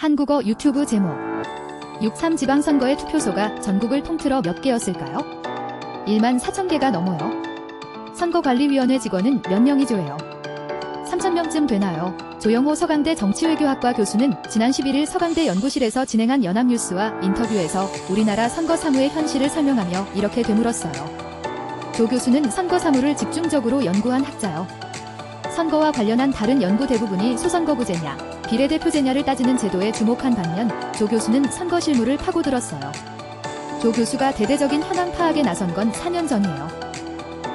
한국어 유튜브 제목 6.3 지방선거의 투표소가 전국을 통틀어 몇 개였을까요? 1만 4천 개가 넘어요. 선거관리위원회 직원은 몇 명이죠예요? 3,000명쯤 되나요? 조영호 서강대 정치외교학과 교수는 지난 11일 서강대 연구실에서 진행한 연합뉴스와 인터뷰에서 우리나라 선거 사무의 현실을 설명하며 이렇게 되물었어요. 조 교수는 선거 사무를 집중적으로 연구한 학자요. 선거와 관련한 다른 연구 대부분이 소선거구제냐, 비례대표제냐를 따지는 제도에 주목한 반면 조 교수는 선거 실무를 파고들었어요. 조 교수가 대대적인 현황 파악에 나선 건 4년 전이에요.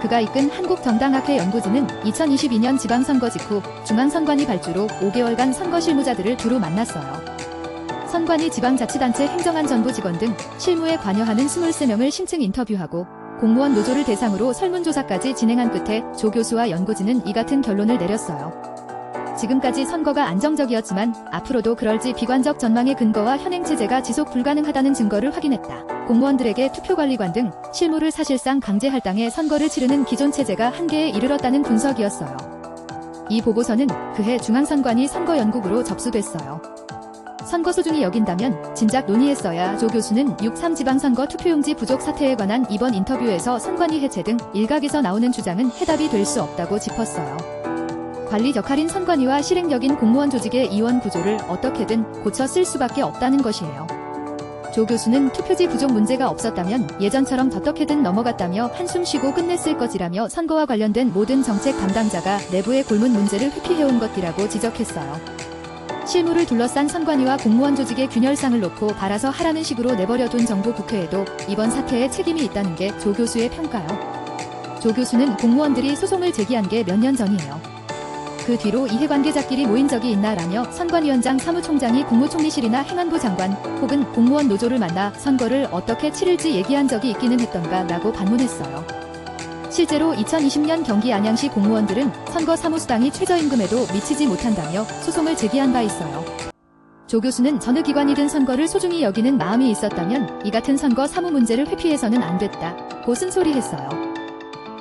그가 이끈 한국정당학회 연구진은 2022년 지방선거 직후 중앙선관위 발주로 5개월간 선거 실무자들을 두루 만났어요. 선관위 지방자치단체 행정안 전부 직원 등 실무에 관여하는 23명을 심층 인터뷰하고 공무원 노조를 대상으로 설문조사까지 진행한 끝에 조 교수와 연구진은 이 같은 결론을 내렸어요. 지금까지 선거가 안정적이었지만 앞으로도 그럴지 비관적 전망의 근거와 현행체제가 지속 불가능하다는 증거를 확인했다. 공무원들에게 투표관리관 등 실무를 사실상 강제 할당해 선거를 치르는 기존 체제가 한계에 이르렀다는 분석이었어요. 이 보고서는 그해 중앙선관위 선거연구부로 접수됐어요. 선거 소중히 여긴다면 진작 논의했어야. 조 교수는 6.3 지방선거 투표용지 부족 사태에 관한 이번 인터뷰에서 선관위 해체 등 일각에서 나오는 주장은 해답이 될 수 없다고 짚었어요. 관리 역할인 선관위와 실행력인 공무원 조직의 이원 구조를 어떻게든 고쳐 쓸 수밖에 없다는 것이에요. 조 교수는 투표지 부족 문제가 없었다면 예전처럼 어떻게든 넘어갔다며 한숨 쉬고 끝냈을 것이라며 선거와 관련된 모든 정책 담당자가 내부의 골문 문제를 회피해온 것이라고 지적했어요. 실무를 둘러싼 선관위와 공무원 조직의 균열상을 놓고 알아서 하라는 식으로 내버려둔 정부 국회에도 이번 사태에 책임이 있다는 게 조 교수의 평가요. 조 교수는 공무원들이 소송을 제기한 게 몇 년 전이에요. 그 뒤로 이해관계자끼리 모인 적이 있나라며 선관위원장 사무총장이 국무총리실이나 행안부 장관 혹은 공무원 노조를 만나 선거를 어떻게 치를지 얘기한 적이 있기는 했던가 라고 반문했어요. 실제로 2020년 경기 안양시 공무원들은 선거 사무수당이 최저임금에도 미치지 못한다며 소송을 제기한 바 있어요. 조 교수는 어느 기관이든 선거를 소중히 여기는 마음이 있었다면 이 같은 선거 사무 문제를 회피해서는 안 됐다고 쓴소리했어요.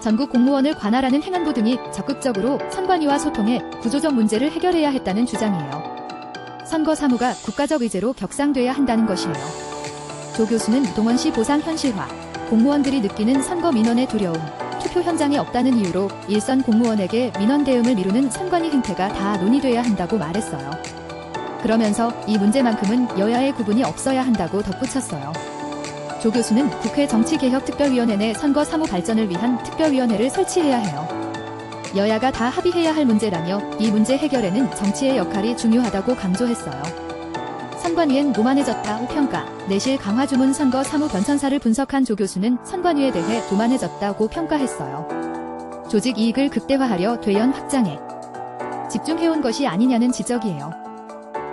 전국 공무원을 관할하는 행안부 등이 적극적으로 선관위와 소통해 구조적 문제를 해결해야 했다는 주장이에요. 선거 사무가 국가적 의제로 격상돼야 한다는 것이에요. 조 교수는 동원시 보상 현실화, 공무원들이 느끼는 선거 민원의 두려움, 투표 현장에 없다는 이유로 일선 공무원에게 민원 대응을 미루는 선관위 행태가 다 논의돼야 한다고 말했어요. 그러면서 이 문제만큼은 여야의 구분이 없어야 한다고 덧붙였어요. 조 교수는 국회 정치개혁특별위원회 내 선거 사무 발전을 위한 특별위원회를 설치해야 해요. 여야가 다 합의해야 할 문제라며 이 문제 해결에는 정치의 역할이 중요하다고 강조했어요. 선관위엔 노만해졌다고 평가, 내실 강화 주문 선거 사무 변천사를 분석한 조 교수는 선관위에 대해 교만해졌다고 평가했어요. 조직 이익을 극대화하려 대연 확장에 집중해온 것이 아니냐는 지적이에요.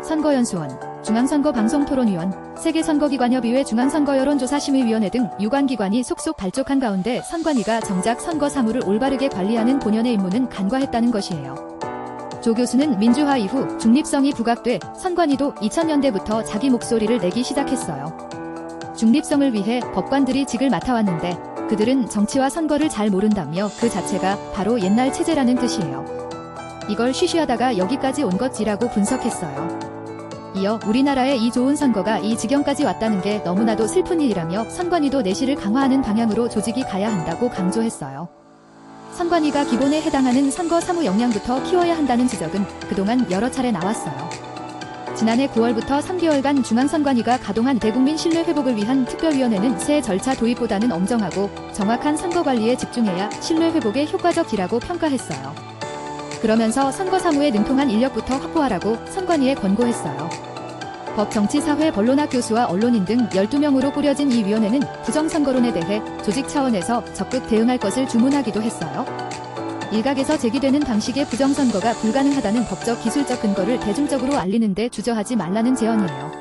선거연수원, 중앙선거방송토론위원, 세계선거기관협의회 중앙선거여론조사심의위원회 등 유관기관이 속속 발족한 가운데 선관위가 정작 선거 사무를 올바르게 관리하는 본연의 임무는 간과했다는 것이에요. 조 교수는 민주화 이후 중립성이 부각돼 선관위도 2000년대부터 자기 목소리를 내기 시작했어요. 중립성을 위해 법관들이 직을 맡아왔는데 그들은 정치와 선거를 잘 모른다며 그 자체가 바로 옛날 체제라는 뜻이에요. 이걸 쉬쉬하다가 여기까지 온 것이라고 분석했어요. 이어 우리나라의 이 좋은 선거가 이 지경까지 왔다는 게 너무나도 슬픈 일이라며 선관위도 내실을 강화하는 방향으로 조직이 가야 한다고 강조했어요. 선관위가 기본에 해당하는 선거 사무 역량부터 키워야 한다는 지적은 그동안 여러 차례 나왔어요. 지난해 9월부터 3개월간 중앙선관위가 가동한 대국민 신뢰 회복을 위한 특별위원회는 새 절차 도입보다는 엄정하고 정확한 선거 관리에 집중해야 신뢰 회복에 효과적이라고 평가했어요. 그러면서 선거 사무에 능통한 인력부터 확보하라고 선관위에 권고했어요. 법, 정치, 사회, 언론학 교수와 언론인 등 12명으로 꾸려진 이 위원회는 부정선거론에 대해 조직 차원에서 적극 대응할 것을 주문하기도 했어요. 일각에서 제기되는 방식의 부정선거가 불가능하다는 법적 기술적 근거를 대중적으로 알리는 데 주저하지 말라는 제언이에요.